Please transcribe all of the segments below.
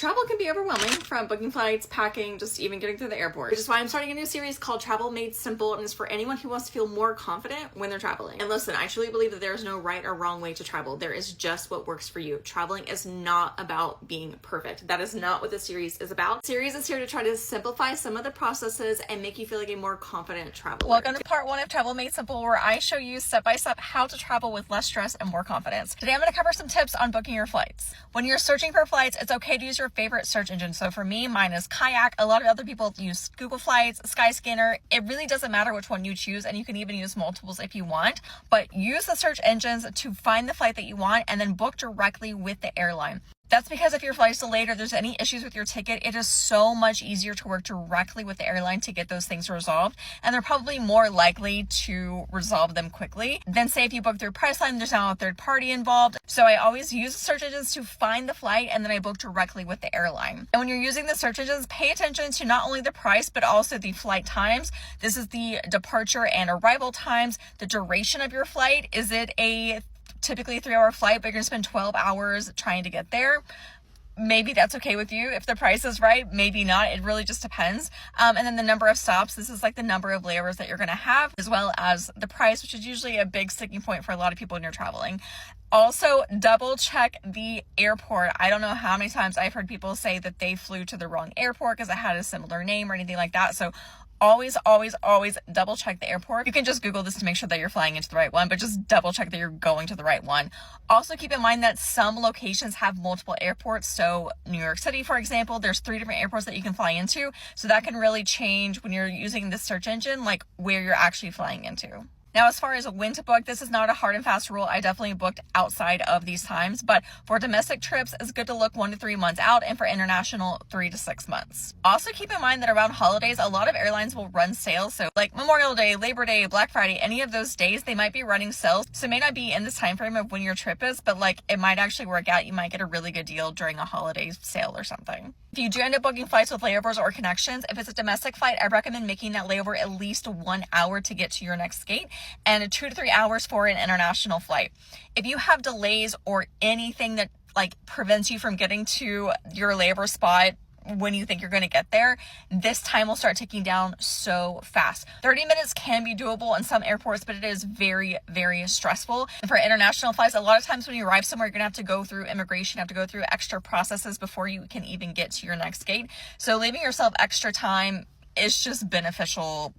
Travel can be overwhelming, from booking flights, packing, just even getting through the airport. Which is why I'm starting a new series called Travel Made Simple, and it's for anyone who wants to feel more confident when they're traveling. And listen, I truly believe that there is no right or wrong way to travel. There is just what works for you. Traveling is not about being perfect. That is not what this series is about. The series is here to try to simplify some of the processes and make you feel like a more confident traveler. Welcome to part 1 of Travel Made Simple, where I show you step by step how to travel with less stress and more confidence. Today I'm going to cover some tips on booking your flights. When you're searching for flights, it's okay to use your favorite search engine. So for me, mine is Kayak. A lot of other people use Google Flights, Skyscanner. It really doesn't matter which one you choose, and you can even use multiples if you want, but use the search engines to find the flight that you want and then book directly with the airline. That's because if your flight's delayed or there's any issues with your ticket, it is so much easier to work directly with the airline to get those things resolved. And they're probably more likely to resolve them quickly than say if you book through Priceline, there's now a third party involved. So I always use the search engines to find the flight, and then I book directly with the airline. And when you're using the search engines, pay attention to not only the price, but also the flight times. This is the departure and arrival times, the duration of your flight. Is it a typically 3-hour flight, but you're gonna spend 12 hours trying to get there? Maybe that's okay with you if the price is right, maybe not. It really just depends. And then the number of stops. This is like the number of layovers that you're going to have, as well as the price, which is usually a big sticking point for a lot of people when you're traveling. Also, double check the airport. I don't know how many times I've heard people say that they flew to the wrong airport because it had a similar name or anything like that. So always double check the airport. You can just Google this to make sure that you're flying into the right one, but just double check that you're going to the right one. Also keep in mind that some locations have multiple airports. So New York City, for example, there's 3 different airports that you can fly into. So that can really change when you're using the search engine, like where you're actually flying into. Now, as far as when to book, this is not a hard and fast rule. I definitely booked outside of these times, but for domestic trips, it's good to look 1 to 3 months out, and for international, 3 to 6 months. Also keep in mind that around holidays, a lot of airlines will run sales. So like Memorial Day, Labor Day, Black Friday, any of those days, they might be running sales. So it may not be in this time frame of when your trip is, but like it might actually work out. You might get a really good deal during a holiday sale or something. If you do end up booking flights with layovers or connections, if it's a domestic flight, I recommend making that layover at least 1 hour to get to your next gate, and 2 to 3 hours for an international flight. If you have delays or anything that like prevents you from getting to your layover spot when you think you're going to get there, this time will start ticking down so fast. 30 minutes can be doable in some airports, but it is very, very stressful. And for international flights, a lot of times when you arrive somewhere, you're going to have to go through immigration, have to go through extra processes before you can even get to your next gate. So leaving yourself extra time is just beneficial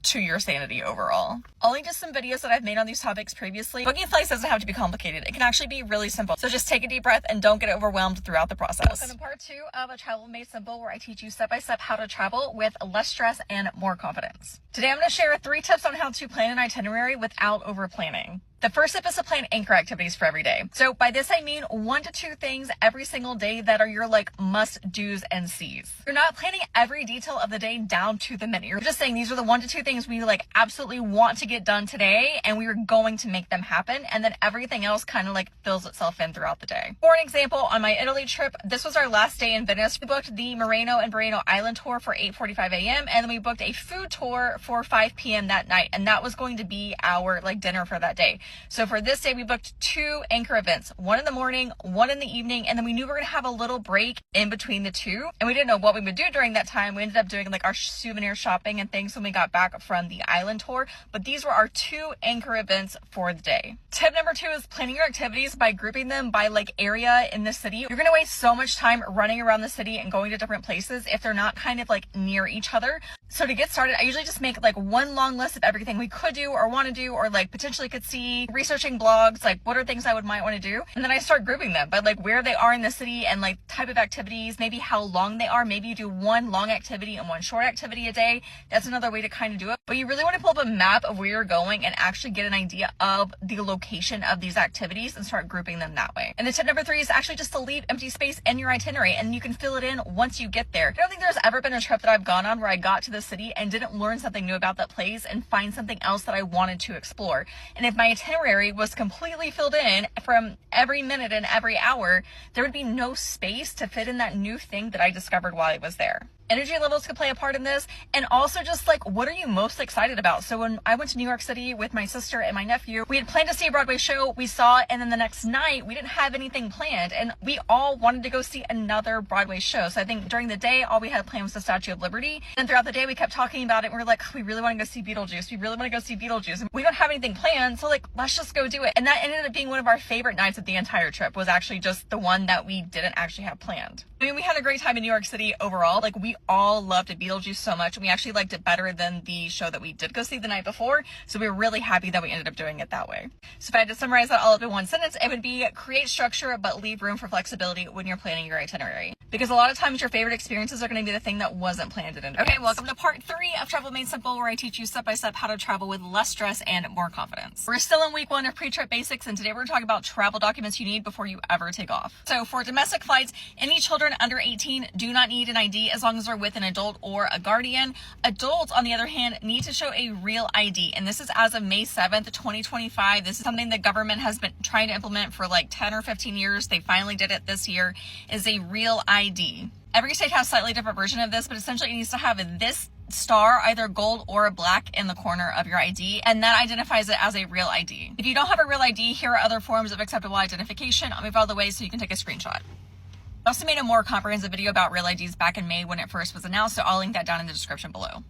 to your sanity overall. I'll link to some videos that I've made on these topics previously. Booking flights doesn't have to be complicated. It can actually be really simple. So just take a deep breath and don't get overwhelmed throughout the process. Welcome to part 2 of A Travel Made Simple, where I teach you step by step how to travel with less stress and more confidence. Today I'm going to share 3 tips on how to plan an itinerary without over planning. The first tip is to plan anchor activities for every day. So by this, I mean 1 to 2 things every single day that are your like must do's and C's. You're not planning every detail of the day down to the minute. You're just saying these are the 1 to 2 things we like absolutely want to get done today, and we are going to make them happen. And then everything else kind of like fills itself in throughout the day. For an example, on my Italy trip, this was our last day in Venice. We booked the Moreno and Breno Island tour for 8:45 a.m. and then we booked a food tour for 5 p.m. that night. And that was going to be our like dinner for that day. So for this day, we booked 2 anchor events, 1 in the morning, 1 in the evening, and then we knew we were going to have a little break in between the 2. And we didn't know what we would do during that time. We ended up doing like our souvenir shopping and things when we got back from the island tour. But these were our 2 anchor events for the day. Tip number 2 is planning your activities by grouping them by like area in the city. You're going to waste so much time running around the city and going to different places if they're not kind of like near each other. So to get started, I usually just make like one long list of everything we could do or want to do, or like potentially could see, researching blogs, like what are things I might want to do. And then I start grouping them by like where they are in the city and like type of activities, maybe how long they are. Maybe you do 1 long activity and 1 short activity a day. That's another way to kind of do it. But you really want to pull up a map of where you're going and actually get an idea of the location of these activities and start grouping them that way. And the tip number 3 is actually just to leave empty space in your itinerary, and you can fill it in once you get there. I don't think there's ever been a trip that I've gone on where I got to the city and didn't learn something new about that place and find something else that I wanted to explore. And if my itinerary was completely filled in from every minute and every hour, there would be no space to fit in that new thing that I discovered while I was there. Energy levels could play a part in this, and also just like, what are you most excited about? So when I went to New York City with my sister and my nephew, we had planned to see a Broadway show, we saw it, and then the next night we didn't have anything planned, and we all wanted to go see another Broadway show. So I think during the day, all we had planned was the Statue of Liberty, and throughout the day we kept talking about it, and we were like, we really want to go see Beetlejuice, we really want to go see Beetlejuice, and we don't have anything planned, so like, let's just go do it. And that ended up being one of our favorite nights of the entire trip, was actually just the one that we didn't actually have planned. I mean, we had a great time in New York City overall. Like, we all loved Beetlejuice so much, and we actually liked it better than the show that we did go see the night before, so we were really happy that we ended up doing it that way. So if I had to summarize that all up in one sentence, it would be create structure but leave room for flexibility when you're planning your itinerary. Because a lot of times your favorite experiences are going to be the thing that wasn't planned in advance. Okay, welcome to part 3 of Travel Made Simple, where I teach you step by step how to travel with less stress and more confidence. We're still in week 1 of pre-trip basics, and today we're going to talk about travel documents you need before you ever take off. So for domestic flights, any children under 18 do not need an ID as long as they're with an adult or a guardian. Adults, on the other hand, need to show a real ID, and this is as of May 7th, 2025. This is something the government has been trying to implement for like 10 or 15 years. They finally did it this year, is a real ID. Every state has a slightly different version of this, but essentially it needs to have this star, either gold or black, in the corner of your ID, and that identifies it as a real ID. If you don't have a real ID, here are other forms of acceptable identification. I'll move out of the way so you can take a screenshot. I also made a more comprehensive video about real IDs back in May when it first was announced, so I'll link that down in the description below.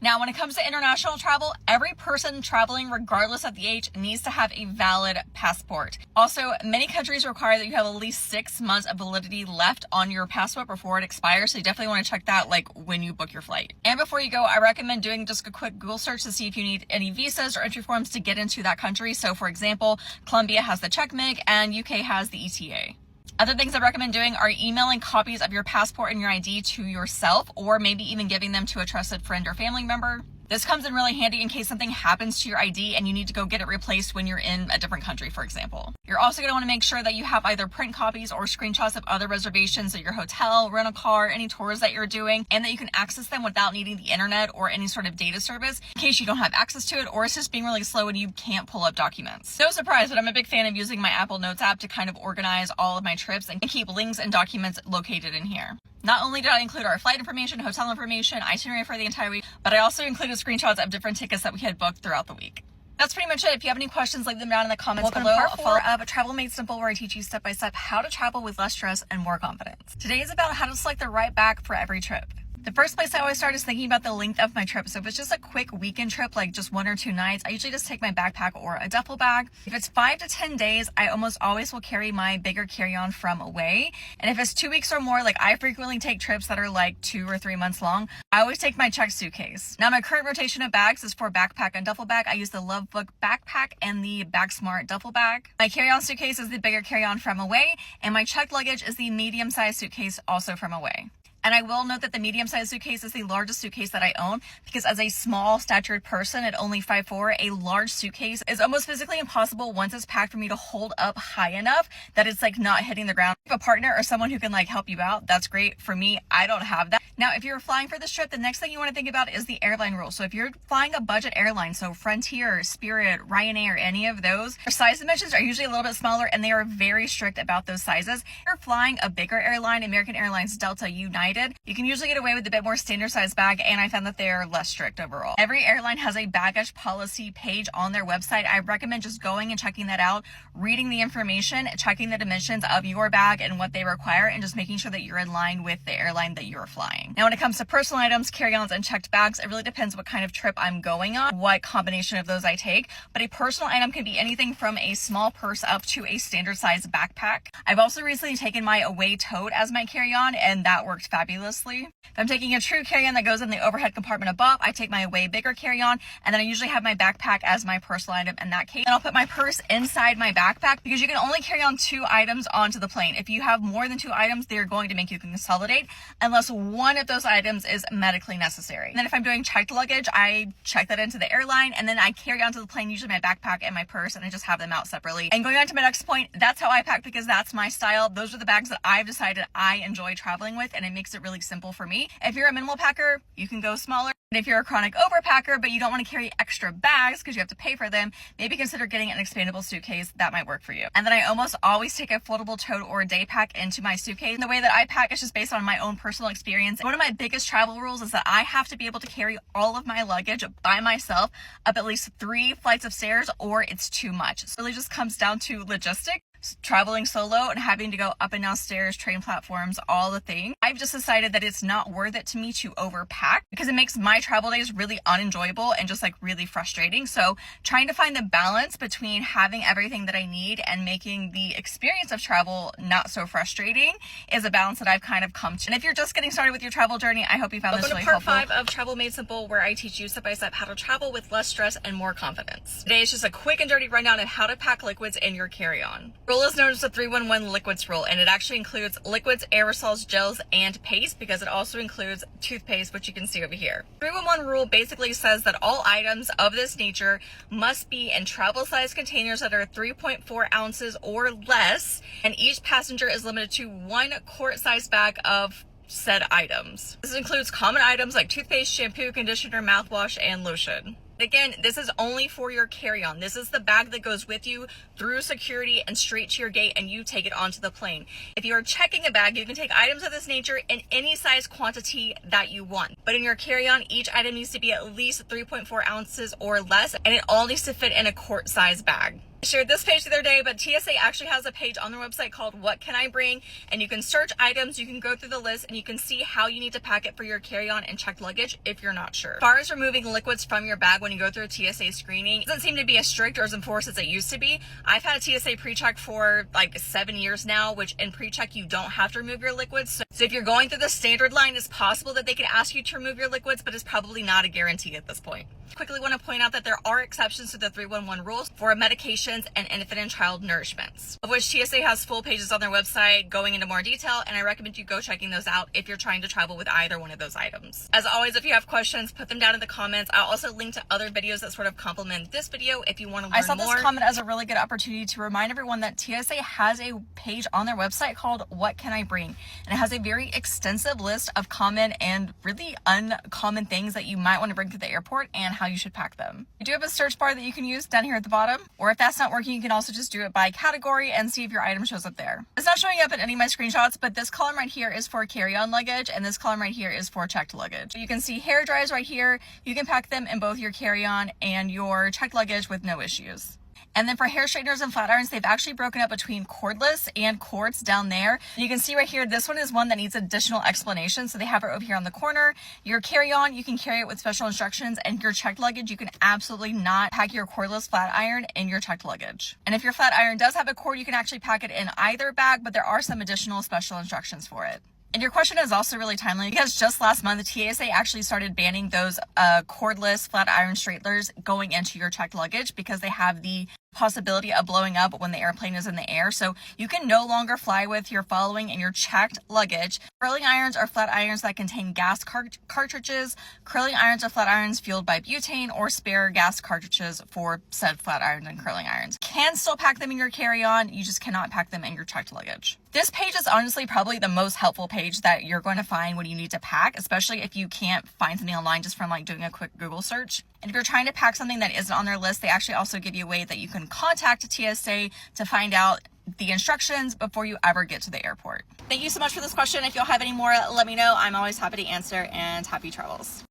Now, when it comes to international travel, every person traveling, regardless of the age, needs to have a valid passport. Also, many countries require that you have at least 6 months of validity left on your passport before it expires, so you definitely want to check that like when you book your flight. And before you go, I recommend doing just a quick Google search to see if you need any visas or entry forms to get into that country. So for example, Colombia has the CheckMig and UK has the ETA. Other things I recommend doing are emailing copies of your passport and your ID to yourself, or maybe even giving them to a trusted friend or family member. This comes in really handy in case something happens to your ID and you need to go get it replaced when you're in a different country, for example. You're also going to want to make sure that you have either print copies or screenshots of other reservations at your hotel, rental car, any tours that you're doing, and that you can access them without needing the internet or any sort of data service in case you don't have access to it, or it's just being really slow and you can't pull up documents. No surprise, but I'm a big fan of using my Apple Notes app to kind of organize all of my trips and keep links and documents located in here. Not only did I include our flight information, hotel information, itinerary for the entire week, but I also included screenshots of different tickets that we had booked throughout the week. That's pretty much it. If you have any questions, leave them down in the comments below. Welcome to part 4 of Travel Made Simple, where I teach you step by step how to travel with less stress and more confidence. Today is about how to select the right bag for every trip. The first place I always start is thinking about the length of my trip. So if it's just a quick weekend trip, like just 1 or 2 nights, I usually just take my backpack or a duffel bag. If it's 5 to 10 days, I almost always will carry my bigger carry-on from away. And if it's 2 weeks or more, like I frequently take trips that are like 2 or 3 months long, I always take my checked suitcase. Now my current rotation of bags is for backpack and duffel bag. I use the Love Book backpack and the Bag Smart duffel bag. My carry-on suitcase is the bigger carry-on from away, and my checked luggage is the medium-sized suitcase also from away. And I will note that the medium-sized suitcase is the largest suitcase that I own, because as a small statured person at only 5'4", a large suitcase is almost physically impossible once it's packed for me to hold up high enough that it's like not hitting the ground. If you have a partner or someone who can like help you out, that's great. For me, I don't have that. Now, if you're flying for this trip, the next thing you want to think about is the airline rules. So if you're flying a budget airline, so Frontier, Spirit, Ryanair, any of those, their size dimensions are usually a little bit smaller, and they are very strict about those sizes. If you're flying a bigger airline, American Airlines, Delta, United, you can usually get away with a bit more standard size bag, and I found that they're less strict overall. Every airline has a baggage policy page on their website. I recommend just going and checking that out, reading the information, checking the dimensions of your bag and what they require, and just making sure that you're in line with the airline that you're flying. Now, when it comes to personal items, carry-ons, and checked bags, it really depends what kind of trip I'm going on, what combination of those I take, but a personal item can be anything from a small purse up to a standard size backpack. I've also recently taken my away tote as my carry-on, and that worked fabulously. If I'm taking a true carry-on that goes in the overhead compartment above, I take my way bigger carry-on, and then I usually have my backpack as my personal item in that case. And I'll put my purse inside my backpack, because you can only carry on 2 items onto the plane. If you have more than 2 items, they're going to make you consolidate unless one of those items is medically necessary. And then if I'm doing checked luggage, I check that into the airline, and then I carry onto the plane usually my backpack and my purse, and I just have them out separately. And going on to my next point, that's how I pack, because that's my style. Those are the bags that I've decided I enjoy traveling with, and it makes it really simple for me. If you're a minimal packer, you can go smaller. And if you're a chronic overpacker, but you don't want to carry extra bags because you have to pay for them, maybe consider getting an expandable suitcase. That might work for you. And then I almost always take a foldable tote or a day pack into my suitcase. And the way that I pack is just based on my own personal experience. One of my biggest travel rules is that I have to be able to carry all of my luggage by myself up at least 3 flights of stairs, or it's too much. So it really just comes down to logistics. Traveling solo and having to go up and down stairs, train platforms, all the things. I've just decided that it's not worth it to me to overpack because it makes my travel days really unenjoyable and just like really frustrating. So trying to find the balance between having everything that I need and making the experience of travel not so frustrating is a balance that I've kind of come to. And if you're just getting started with your travel journey, I hope you found this really helpful. Welcome to part 5 of Travel Made Simple, where I teach you step by step how to travel with less stress and more confidence. Today is just a quick and dirty rundown of how to pack liquids in your carry-on. Rule is known as the 3-1-1 liquids rule, and it actually includes liquids, aerosols, gels, and paste, because it also includes toothpaste, which you can see over here. 3-1-1 rule basically says that all items of this nature must be in travel size containers that are 3.4 ounces or less, and each passenger is limited to 1 quart size bag of said items. This includes common items like toothpaste, shampoo, conditioner, mouthwash, and lotion. Again, this is only for your carry-on. This is the bag that goes with you through security and straight to your gate, and you take it onto the plane. If you are checking a bag, you can take items of this nature in any size quantity that you want. But in your carry-on, each item needs to be at least 3.4 ounces or less, and it all needs to fit in a quart size bag. I shared this page the other day, but TSA actually has a page on their website called What Can I Bring? And you can search items, you can go through the list, and you can see how you need to pack it for your carry-on and checked luggage if you're not sure. As far as removing liquids from your bag when you go through a TSA screening, it doesn't seem to be as strict or as enforced as it used to be. I've had a TSA pre-check for like 7 years now, which in pre-check you don't have to remove your liquids. So if you're going through the standard line, it's possible that they can ask you to remove your liquids, but it's probably not a guarantee at this point. Quickly want to point out that there are exceptions to the 3-1-1 rules for medications and infant and child nourishments, of which TSA has full pages on their website going into more detail, and I recommend you go checking those out if you're trying to travel with either one of those items. As always, if you have questions, put them down in the comments. I'll also link to other videos that sort of complement this video if you want to learn more. I saw this comment as a really good opportunity to remind everyone that TSA has a page on their website called What Can I Bring? And it has a very extensive list of common and really uncommon things that you might want to bring to the airport and how you should pack them. I do have a search bar that you can use down here at the bottom, or if that's not working, you can also just do it by category and see if your item shows up there. It's not showing up in any of my screenshots, but this column right here is for carry-on luggage, and this column right here is for checked luggage. You can see hair dryers right here. You can pack them in both your carry-on and your checked luggage with no issues. And then for hair straighteners and flat irons, they've actually broken up between cordless and cords down there. And you can see right here, this one is one that needs additional explanation. So they have it over here on the corner. Your carry-on, you can carry it with special instructions, and your checked luggage, you can absolutely not pack your cordless flat iron in your checked luggage. And if your flat iron does have a cord, you can actually pack it in either bag, but there are some additional special instructions for it. And your question is also really timely because just last month, the TSA actually started banning those cordless flat iron straighteners going into your checked luggage because they have the possibility of blowing up when the airplane is in the air. So you can no longer fly with your following in your checked luggage. Curling irons are flat irons that contain gas cartridges. Curling irons are flat irons fueled by butane or spare gas cartridges for said flat irons and curling irons. You can still pack them in your carry-on, you just cannot pack them in your checked luggage. This page is honestly probably the most helpful page that you're going to find when you need to pack, especially if you can't find something online just from like doing a quick Google search. And if you're trying to pack something that isn't on their list, they actually also give you a way that you can contact TSA to find out the instructions before you ever get to the airport. Thank you so much for this question. If you'll have any more, let me know. I'm always happy to answer, and happy travels.